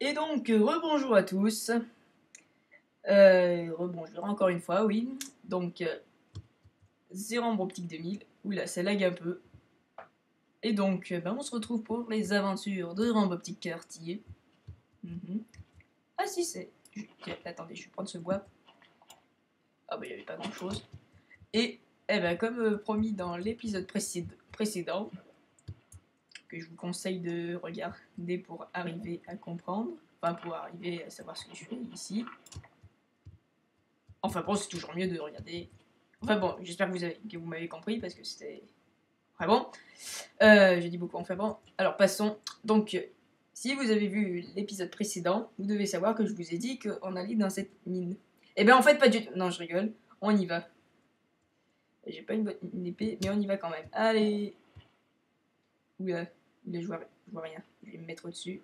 Et donc, rebonjour à tous. Rebonjour encore une fois, oui. Donc, c'est Rambo Optique 2000. Oula, ça lag un peu. Et donc, on se retrouve pour les aventures de Rambo Optique Quartier. Mhm. Ah si, c'est... Attendez, je vais prendre ce bois. Ah bah, il n'y avait pas grand-chose. Et, comme promis dans l'épisode précédent, que je vous conseille de regarder pour arriver à comprendre, enfin pour arriver à savoir ce que je fais ici. Enfin bon, c'est toujours mieux de regarder. Enfin bon, j'espère que vous m'avez compris parce que c'était. Enfin bon. J'ai dit beaucoup enfin bon. Alors passons. Donc, si vous avez vu l'épisode précédent, vous devez savoir que je vous ai dit qu'on allait dans cette mine. Eh bien en fait, pas du tout. Non, je rigole. On y va. J'ai pas une épée, mais on y va quand même. Allez. Oula, je vois rien. Je vais me mettre au-dessus.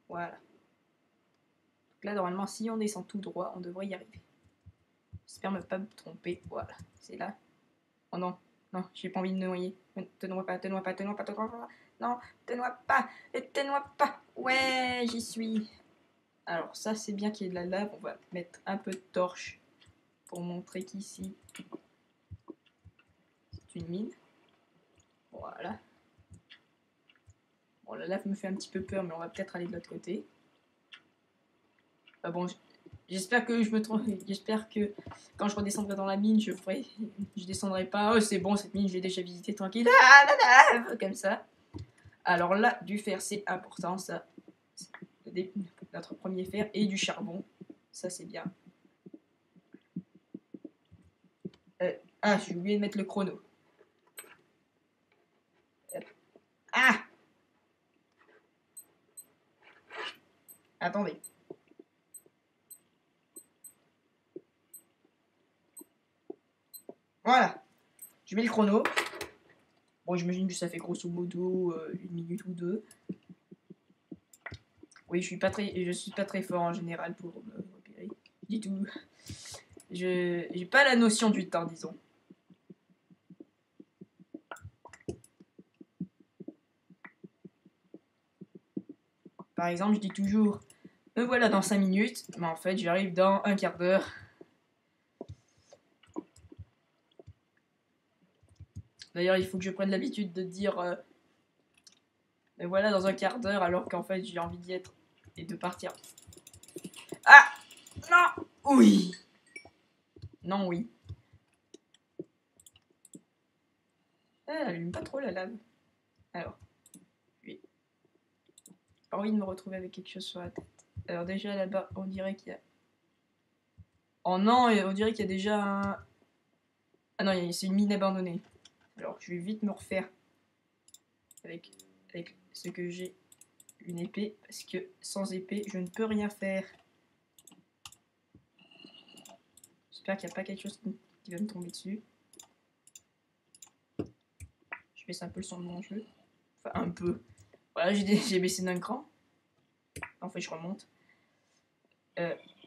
Voilà. Donc là, normalement, si on descend tout droit, on devrait y arriver. J'espère ne pas me tromper. Voilà, c'est là. Oh non, non, j'ai pas envie de me noyer. Te noie pas, te noie pas, te noie pas, te noie pas. Non, te noie pas, te noie pas. Ouais, j'y suis. Alors ça, c'est bien qu'il y ait de la lave. On va mettre un peu de torche pour montrer qu'ici, c'est une mine. Voilà. Bon, la lave me fait un petit peu peur, mais on va peut-être aller de l'autre côté. Bon, j'espère que je me trompe. J'espère que quand je redescendrai dans la mine, je descendrai pas. Oh, c'est bon, cette mine, je l'ai déjà visitée tranquille. Ah, la lave, comme ça. Alors là, du fer, c'est important, ça. Notre premier fer et du charbon. Ça, c'est bien. J'ai oublié de mettre le chrono. Ah Attendez. Voilà. Je mets le chrono. Bon, j'imagine que ça fait grosso modo une minute ou deux. Oui, je suis pas très fort en général pour me repérer. Du tout. J'ai pas la notion du temps, disons. Par exemple, je dis toujours me voilà dans 5 minutes, mais en fait, j'arrive dans un quart d'heure. D'ailleurs, il faut que je prenne l'habitude de dire me voilà dans un quart d'heure, alors qu'en fait, j'ai envie d'y être et de partir. Ah Non Oui Non, oui. Elle allume pas trop la lave. Alors, j'ai pas envie de me retrouver avec quelque chose sur la tête. Alors déjà là-bas, on dirait qu'il y a... Oh non, on dirait qu'il y a déjà un... Ah non, c'est une mine abandonnée. Alors je vais vite me refaire avec ce que j'ai, une épée, parce que sans épée, je ne peux rien faire. J'espère qu'il n'y a pas quelque chose qui va me tomber dessus. Je baisse un peu le son de mon jeu. Enfin, un peu. Voilà, j'ai baissé d'un cran. En fait, je remonte.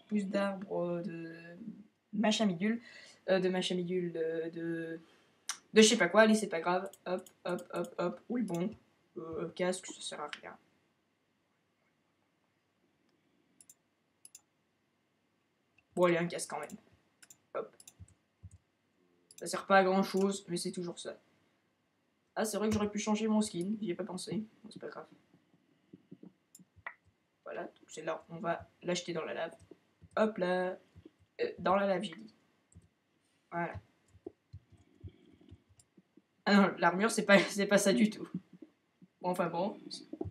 Pousse d'arbre de machin bidule. De machin bidule de je sais pas quoi. Allez, c'est pas grave. Hop, hop, hop, hop. Oui, bon. Casque, ça sert à rien. Bon, allez, un casque quand même. Hop. Ça sert pas à grand chose, mais c'est toujours ça. Ah, c'est vrai que j'aurais pu changer mon skin, j'y ai pas pensé. Bon, c'est pas grave. Voilà, donc c'est là, on va l'acheter dans la lave. Hop là, dans la lave, j'ai dit. Voilà. Ah non, l'armure, c'est pas ça du tout. Bon, enfin bon.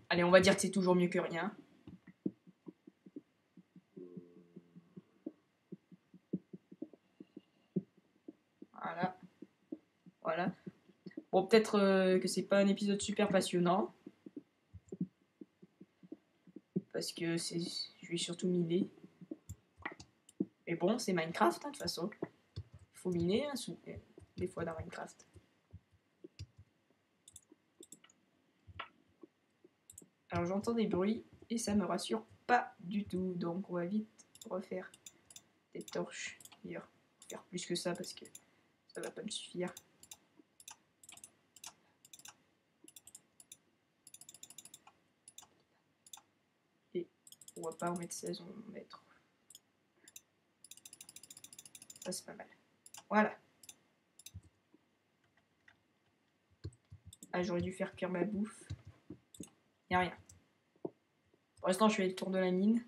Allez, on va dire que c'est toujours mieux que rien. Voilà. Voilà. Bon, peut-être que c'est pas un épisode super passionnant. Parce que je vais surtout miner. Mais bon, c'est Minecraft, hein, de toute façon. Il faut miner, hein, des fois dans Minecraft. Alors j'entends des bruits et ça me rassure pas du tout. Donc on va vite refaire des torches. D'ailleurs, faire plus que ça parce que ça va pas me suffire. On va pas en mettre 16, on va en mettre. Ça, c'est pas mal. Voilà. Ah, j'aurais dû faire cuire ma bouffe. Y'a rien. Pour l'instant, je fais le tour de la mine.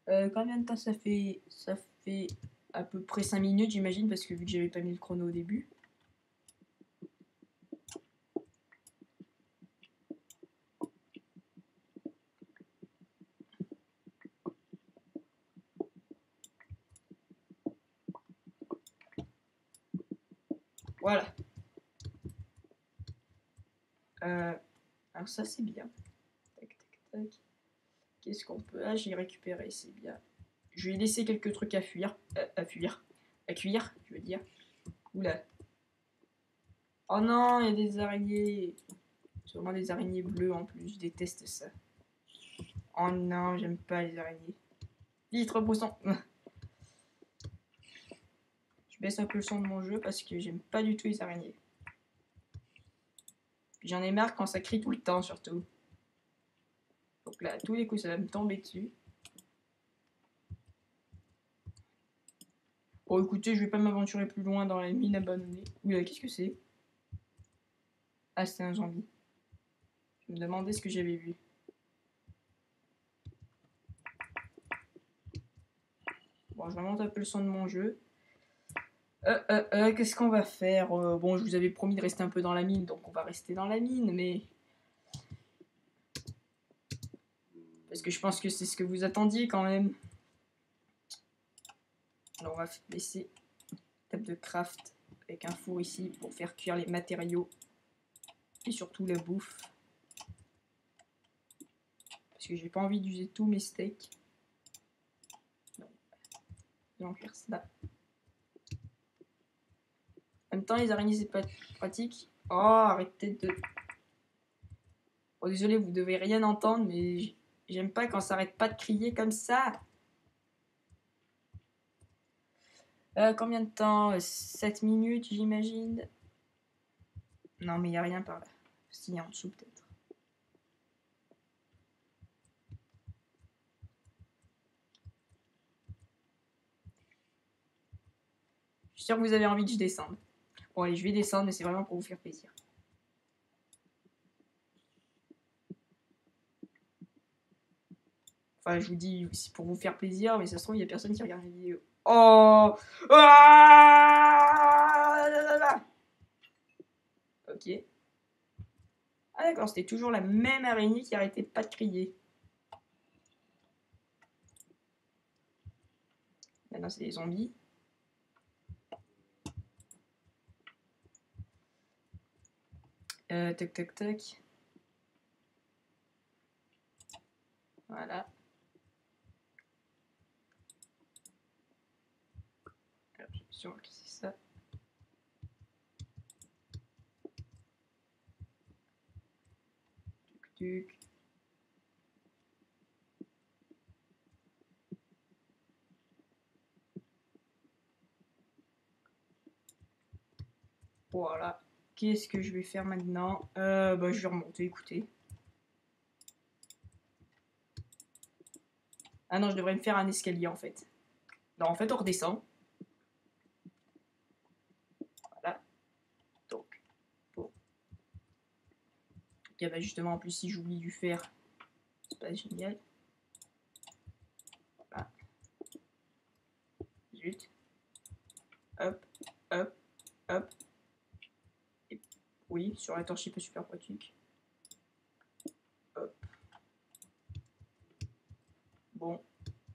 Combien de temps ça fait? Ça fait à peu près 5 minutes, j'imagine, parce que vu que j'avais pas mis le chrono au début. Voilà. Alors ça, c'est bien. Tac, tac, tac. Qu'est-ce qu'on peut... Ah, j'ai récupéré, c'est bien. Je vais laisser quelques trucs à fuir. À fuir. À cuire, je veux dire. Oula. Oh non, il y a des araignées. Sûrement des araignées bleues en plus. Je déteste ça. Oh non, j'aime pas les araignées. Vite, repoussons. Je baisse un peu le son de mon jeu parce que j'aime pas du tout les araignées. J'en ai marre quand ça crie tout le temps, surtout. Donc là, à tous les coups, ça va me tomber dessus. Bon, écoutez, je vais pas m'aventurer plus loin dans la mine abandonnée. Oula, qu'est-ce que c'est? Ah, c'est un zombie. Je me demandais ce que j'avais vu. Bon, je remonte un peu le son de mon jeu. Qu'est-ce qu'on va faire? Bon, je vous avais promis de rester un peu dans la mine, donc on va rester dans la mine, mais... Parce que je pense que c'est ce que vous attendiez quand même. Alors on va laisser une table de craft avec un four ici pour faire cuire les matériaux. Et surtout la bouffe. Parce que j'ai pas envie d'user tous mes steaks. Donc, faire ça. En même temps, les araignées, c'est pas pratique. Oh, arrêtez de... Oh, désolé, vous devez rien entendre, mais j'aime pas quand ça arrête pas de crier comme ça. Combien de temps? 7 minutes, j'imagine. Non, mais il n'y a rien par là. Si, en dessous, peut-être. Je suis sûr que vous avez envie que je descende. Bon, allez, je vais descendre, mais c'est vraiment pour vous faire plaisir. Enfin, je vous dis, c'est pour vous faire plaisir, mais ça se trouve, il n'y a personne qui regarde la vidéo. Oh! Ah! Ok. Ah d'accord, c'était toujours la même araignée qui arrêtait pas de crier. Maintenant, c'est des zombies. Tac, tac, tac. Voilà. Alors, je suis sûr que c'est ça. Tuc, tuc. Voilà. Qu'est-ce que je vais faire maintenant? Bah, je vais remonter, écoutez. Ah non, je devrais me faire un escalier, en fait. Non, en fait, on redescend. Voilà. Donc, bon. Ok, bah justement, en plus, si j'oublie du fer, c'est pas génial. Voilà. Zut. Hop, hop, hop. Et oui, sur la torche, c'est pas super pratique. Hop. Bon,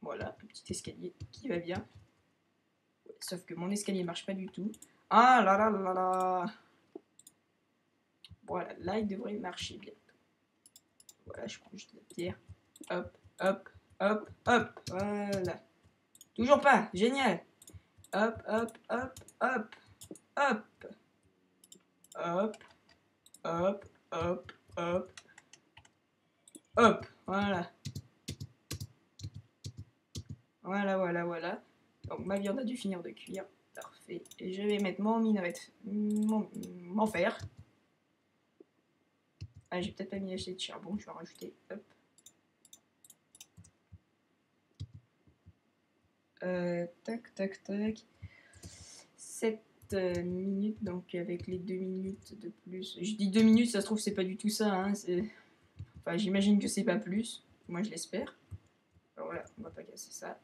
voilà, un petit escalier qui va bien. Ouais, sauf que mon escalier marche pas du tout. Ah là là là là. Voilà, là il devrait marcher bien. Voilà, je prends juste la pierre. Hop, hop, hop, hop. Voilà. Toujours pas, génial. Hop, hop, hop, hop, hop. Hop, hop, hop, hop. Hop, voilà. Voilà, voilà, voilà. Donc ma viande a dû finir de cuire. Parfait. Et je vais mettre mon minerai, mon fer. Ah, j'ai peut-être pas mis assez de charbon, je vais en rajouter. Hop. Tac, tac, tac. 7 minutes, donc avec les 2 minutes de plus. Je dis 2 minutes, ça se trouve, c'est pas du tout ça. Hein, enfin, j'imagine que c'est pas plus. Moi, je l'espère. Alors voilà, on va pas casser ça.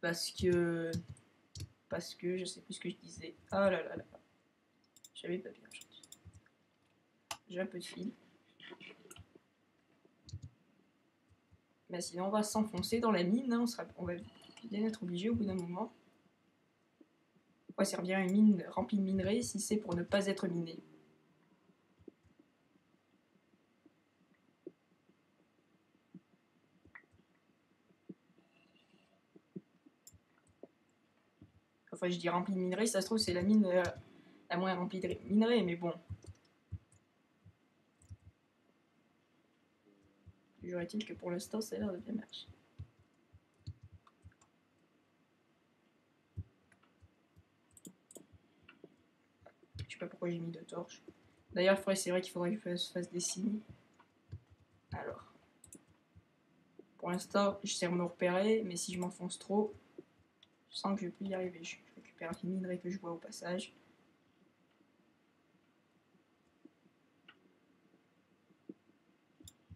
Parce que je sais plus ce que je disais. Oh là là là. J'avais pas bien aujourd'hui. J'ai un peu de fil. Mais sinon, on va s'enfoncer dans la mine. Hein. On va bien être obligé au bout d'un moment. Pourquoi servir une mine remplie de minerais si c'est pour ne pas être miné? Enfin, je dis remplie de minerais, ça se trouve, c'est la mine la moins remplie de minerais, mais bon. Toujours est-il que pour l'instant, ça a l'air de bien marcher. Je sais pas pourquoi j'ai mis 2 torches. D'ailleurs, c'est vrai qu'il faudrait que je fasse des signes. Alors. Pour l'instant, je sais me repérer, mais si je m'enfonce trop, je sens que je vais plus y arriver. Je récupère les minerais que je vois au passage.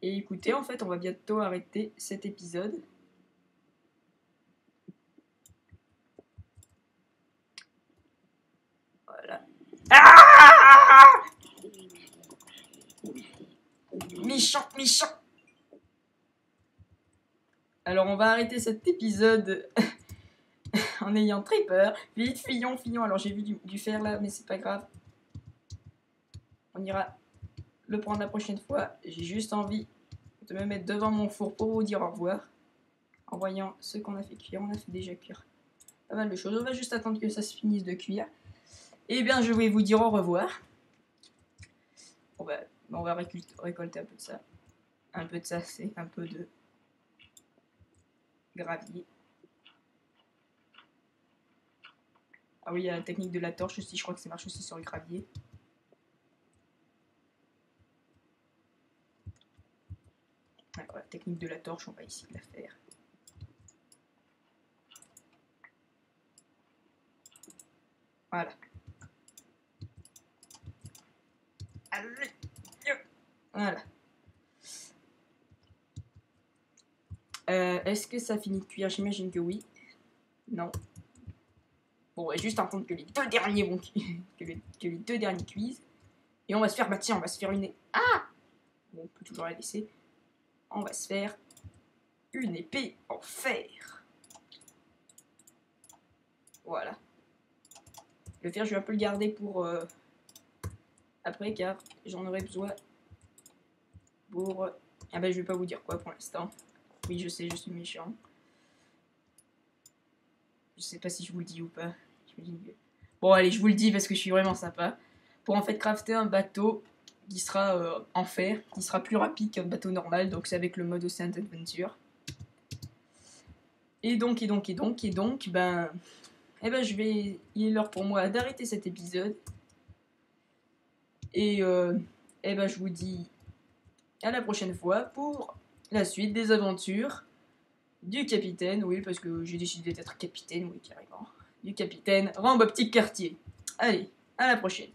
Et écoutez, en fait, on va bientôt arrêter cet épisode. Voilà. Ah, méchant, méchant. Alors, on va arrêter cet épisode en ayant très peur. Vite, fillon, fillon. Alors, j'ai vu du fer là, mais c'est pas grave. On ira le prendre la prochaine fois. J'ai juste envie de me mettre devant mon four pour vous dire au revoir. En voyant ce qu'on a fait cuire, on a fait déjà cuire pas mal de choses. On va juste attendre que ça se finisse de cuire. Et bien, je vais vous dire au revoir. On va récolter un peu de ça. Un peu de ça, c'est un peu de gravier. Ah oui, il y a la technique de la torche aussi. Je crois que ça marche aussi sur le gravier. Alors, la technique de la torche, on va ici la faire. Voilà. Voilà. Est-ce que ça finit de cuire? J'imagine que oui. Non. Bon, on va juste attendre que les deux derniers vont que les deux derniers cuisent. Et on va se faire, bah tiens, on va se faire une... Ah! Bon, on peut toujours la laisser. On va se faire une épée en fer. Voilà. Le fer, je vais un peu le garder pour après, car j'en aurai besoin pour... Ah ben, je vais pas vous dire quoi pour l'instant. Oui, je sais, je suis méchant. Je sais pas si je vous le dis ou pas. Bon, allez, je vous le dis parce que je suis vraiment sympa. Pour en fait crafter un bateau qui sera en fer, qui sera plus rapide qu'un bateau normal, donc c'est avec le mode Ocean Adventure. Et donc, ben... Eh ben, il est l'heure pour moi d'arrêter cet épisode. Et eh ben, je vous dis à la prochaine fois pour la suite des aventures du capitaine. Oui, parce que j'ai décidé d'être capitaine, oui, carrément. Du capitaine Rambo Petit Quartier. Allez, à la prochaine.